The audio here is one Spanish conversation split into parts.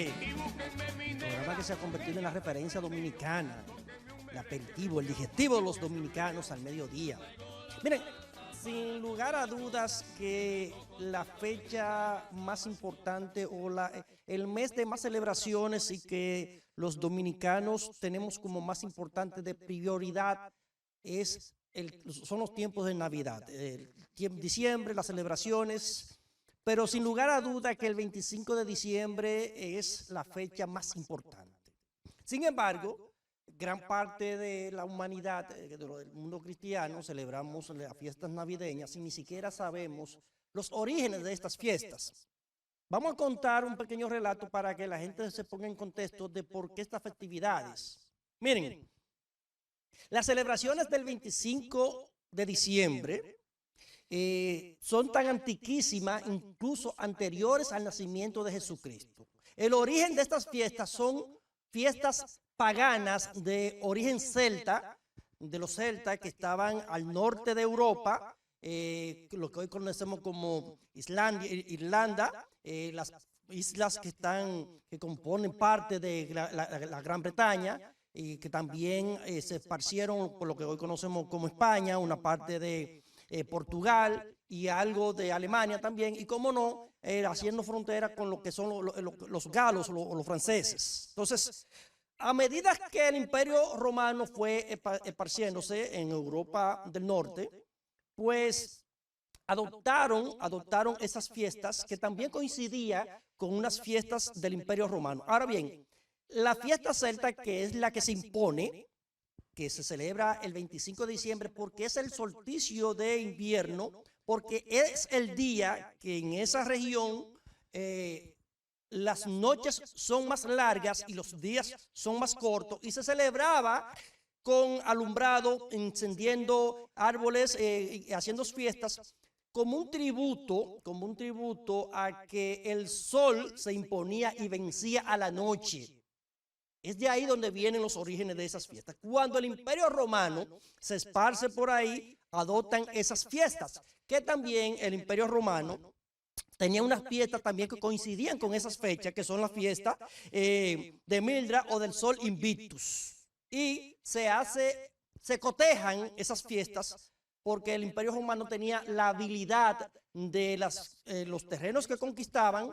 Café, programa que se ha convertido en la referencia dominicana, el aperitivo, el digestivo de los dominicanos al mediodía. Miren, sin lugar a dudas que la fecha más importante o el mes de más celebraciones y que los dominicanos tenemos como más importante de prioridad son los tiempos de Navidad, diciembre, las celebraciones, pero sin lugar a duda que el 25 de diciembre es la fecha más importante. Sin embargo, gran parte de la humanidad, del mundo cristiano, celebramos las fiestas navideñas y ni siquiera sabemos los orígenes de estas fiestas. Vamos a contar un pequeño relato para que la gente se ponga en contexto de por qué estas festividades. Miren, las celebraciones del 25 de diciembre son tan antiquísimas, incluso anteriores al nacimiento de Jesucristo. El origen de estas fiestas son fiestas paganas de origen celta, de los celtas que estaban al norte de Europa, lo que hoy conocemos como Irlanda, las islas que componen parte de la Gran Bretaña, y que también se esparcieron por lo que hoy conocemos como España, una parte de Portugal y algo de Alemania también, y cómo no, haciendo frontera con lo que son los galos o los franceses. Entonces, a medida que el Imperio Romano fue esparciéndose en Europa del Norte, pues adoptaron esas fiestas que también coincidían con unas fiestas del Imperio Romano. Ahora bien, la fiesta celta, que es la que se impone, que se celebra el 25 de diciembre porque es el solsticio de invierno, porque es el día que en esa región las noches son más largas y los días son más cortos, y se celebraba con alumbrado, encendiendo árboles, haciendo fiestas, como un tributo a que el sol se imponía y vencía a la noche. Es de ahí donde vienen los orígenes de esas fiestas. Cuando el Imperio Romano se esparce por ahí, adoptan esas fiestas, que también el Imperio Romano tenía unas fiestas también que coincidían con esas fechas, que son las fiestas de Mildra o del Sol Invictus. Y se cotejan esas fiestas porque el Imperio Romano tenía la habilidad de los terrenos que conquistaban,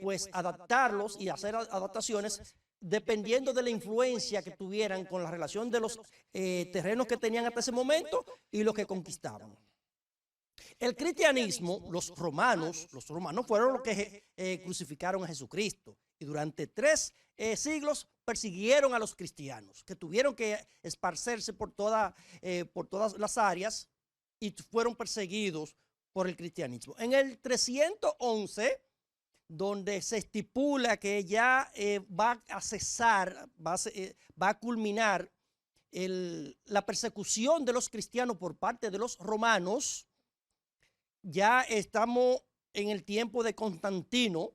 pues adaptarlos y hacer adaptaciones dependiendo de la influencia que tuvieran con la relación de los terrenos que tenían hasta ese momento y los que conquistaban. El cristianismo, los romanos fueron los que crucificaron a Jesucristo, y durante 3 siglos persiguieron a los cristianos, que tuvieron que esparcerse por todas las áreas y fueron perseguidos por el cristianismo. En el 311, donde se estipula que ya va a cesar, va a culminar la persecución de los cristianos por parte de los romanos. Ya estamos en el tiempo de Constantino,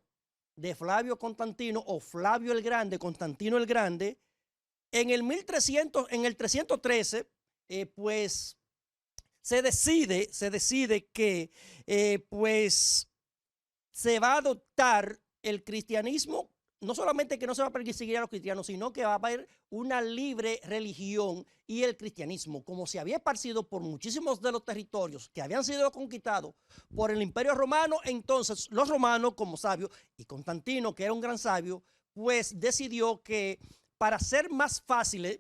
de Flavio Constantino o Flavio el Grande, Constantino el Grande. En el 313, pues se decide que pues se va a adoptar el cristianismo. No solamente que no se va a perseguir a los cristianos, sino que va a haber una libre religión, y el cristianismo, como se había esparcido por muchísimos de los territorios que habían sido conquistados por el Imperio Romano, entonces los romanos, como sabios, y Constantino, que era un gran sabio, pues decidió que para hacer más fáciles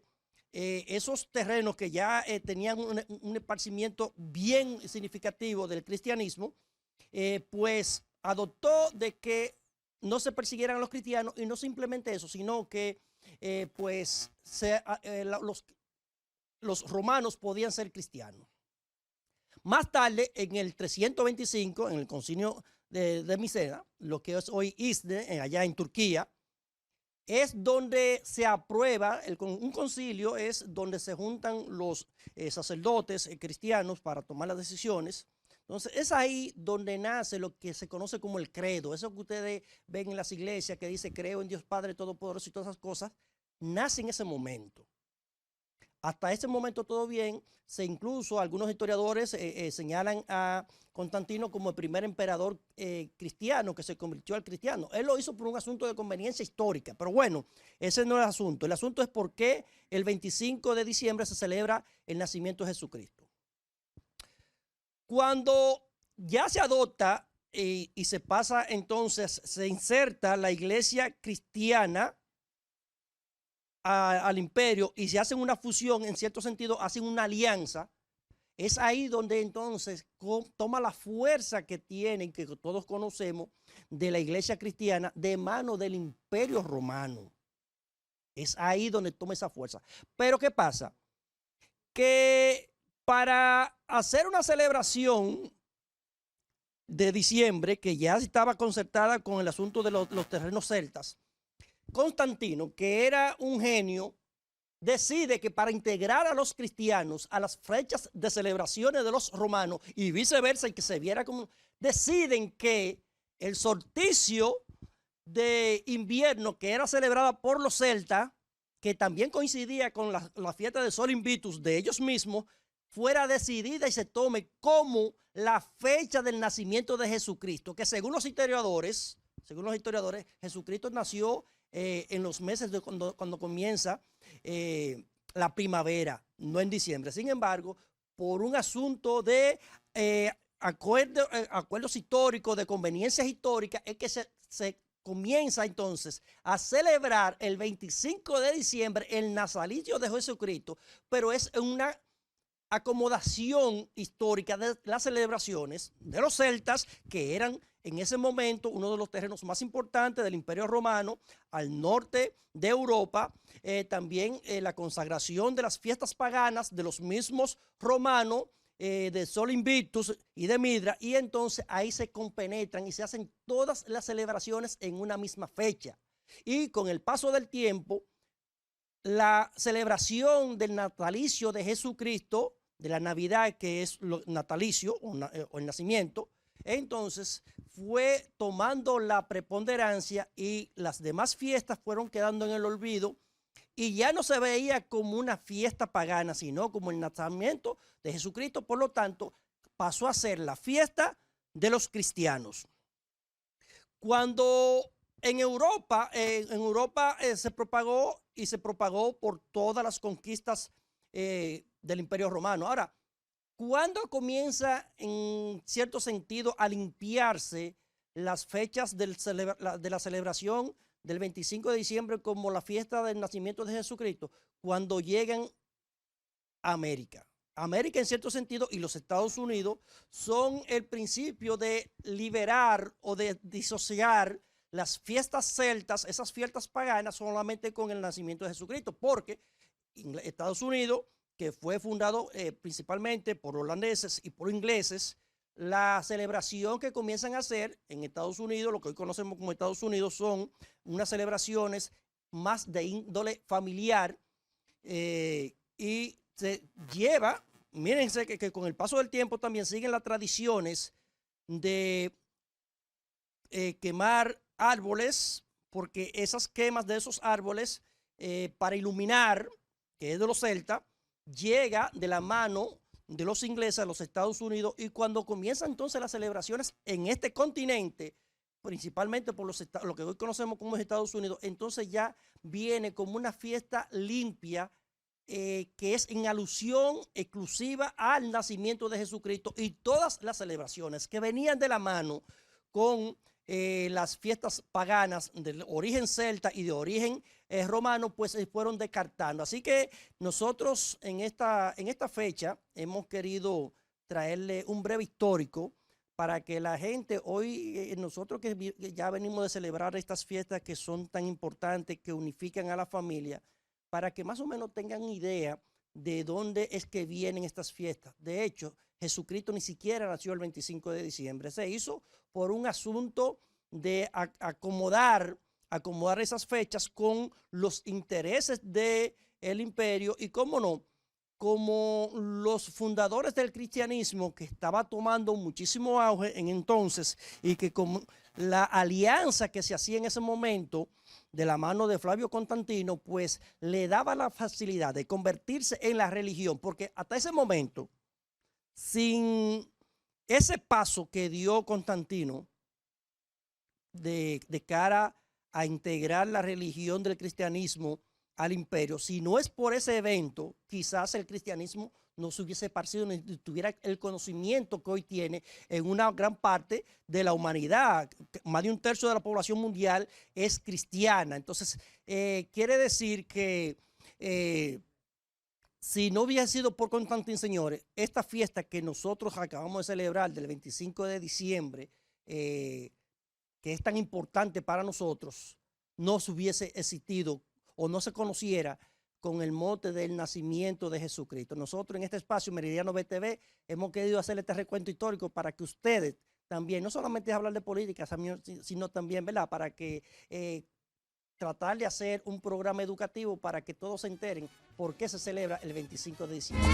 esos terrenos que ya tenían un esparcimiento bien significativo del cristianismo, pues adoptó de que no se persiguieran a los cristianos, y no simplemente eso, sino que pues los romanos podían ser cristianos. Más tarde, en el 325, en el concilio de Nicea, lo que es hoy Izne, allá en Turquía, es donde se aprueba, un concilio es donde se juntan los sacerdotes cristianos para tomar las decisiones. Entonces, es ahí donde nace lo que se conoce como el credo. Eso que ustedes ven en las iglesias que dice creo en Dios Padre Todopoderoso y todas esas cosas, nace en ese momento. Hasta ese momento todo bien. Incluso algunos historiadores señalan a Constantino como el primer emperador cristiano que se convirtió al cristiano. Él lo hizo por un asunto de conveniencia histórica, pero bueno, ese no es el asunto. El asunto es por qué el 25 de diciembre se celebra el nacimiento de Jesucristo. Cuando ya se adopta y se pasa entonces, se inserta la iglesia cristiana al imperio y se hacen una fusión, en cierto sentido hacen una alianza, es ahí donde entonces toma la fuerza que tienen, que todos conocemos, de la iglesia cristiana de mano del imperio romano. Es ahí donde toma esa fuerza. Pero ¿qué pasa? Que para hacer una celebración de diciembre, que ya estaba concertada con el asunto de los terrenos celtas, Constantino, que era un genio, decide que para integrar a los cristianos a las fechas de celebraciones de los romanos y viceversa, y que se viera como, deciden que el solsticio de invierno que era celebrada por los celtas, que también coincidía con la fiesta de Sol Invictus de ellos mismos, fuera decidida y se tome como la fecha del nacimiento de Jesucristo, que según los historiadores, Jesucristo nació en los meses de cuando comienza la primavera, no en diciembre. Sin embargo, por un asunto de acuerdos históricos, de conveniencias históricas, es que se comienza entonces a celebrar el 25 de diciembre el natalicio de Jesucristo, pero es una acomodación histórica de las celebraciones de los celtas, que eran en ese momento uno de los terrenos más importantes del Imperio Romano al norte de Europa. También la consagración de las fiestas paganas de los mismos romanos, de Sol Invictus y de Midra, y entonces ahí se compenetran y se hacen todas las celebraciones en una misma fecha. Y con el paso del tiempo, la celebración del natalicio de Jesucristo, de la Navidad, que es lo natalicio o el nacimiento, entonces fue tomando la preponderancia y las demás fiestas fueron quedando en el olvido y ya no se veía como una fiesta pagana, sino como el nacimiento de Jesucristo. Por lo tanto, pasó a ser la fiesta de los cristianos. Cuando en Europa se propagó y se propagó por todas las conquistas del Imperio Romano. Ahora, ¿cuándo comienza en cierto sentido a limpiarse las fechas de la celebración del 25 de diciembre como la fiesta del nacimiento de Jesucristo? Cuando llegan a América. América en cierto sentido y los Estados Unidos son el principio de liberar o de disociar las fiestas celtas, esas fiestas paganas, solamente con el nacimiento de Jesucristo, porque Estados Unidos, que fue fundado principalmente por holandeses y por ingleses, la celebración que comienzan a hacer en Estados Unidos, lo que hoy conocemos como Estados Unidos, son unas celebraciones más de índole familiar y se lleva, mírense que con el paso del tiempo también siguen las tradiciones de quemar árboles, porque esas quemas de esos árboles para iluminar, que es de los celtas, llega de la mano de los ingleses a los Estados Unidos, y cuando comienzan entonces las celebraciones en este continente, principalmente por lo que hoy conocemos como Estados Unidos, entonces ya viene como una fiesta limpia que es en alusión exclusiva al nacimiento de Jesucristo, y todas las celebraciones que venían de la mano con las fiestas paganas de origen celta y de origen romano, pues se fueron descartando. Así que nosotros en esta fecha hemos querido traerle un breve histórico para que la gente hoy, nosotros que ya venimos de celebrar estas fiestas que son tan importantes, que unifican a la familia, para que más o menos tengan idea de dónde es que vienen estas fiestas. De hecho, Jesucristo ni siquiera nació el 25 de diciembre. Se hizo por un asunto de acomodar esas fechas con los intereses del imperio y, cómo no, como los fundadores del cristianismo, que estaba tomando muchísimo auge en entonces, y que como la alianza que se hacía en ese momento de la mano de Flavio Constantino, pues le daba la facilidad de convertirse en la religión, porque hasta ese momento, sin ese paso que dio Constantino de cara a integrar la religión del cristianismo al imperio, si no es por ese evento, quizás el cristianismo no se hubiese esparcido ni tuviera el conocimiento que hoy tiene en una gran parte de la humanidad. Más de un tercio de la población mundial es cristiana. Entonces, quiere decir que si no hubiese sido por Constantino, señores, esta fiesta que nosotros acabamos de celebrar del 25 de diciembre, que es tan importante para nosotros, no se hubiese existido o no se conociera con el mote del nacimiento de Jesucristo. Nosotros en este espacio Meridiano BTV hemos querido hacer este recuento histórico para que ustedes también, no solamente hablar de política, sino también, ¿verdad?, para que tratar de hacer un programa educativo para que todos se enteren por qué se celebra el 25 de diciembre.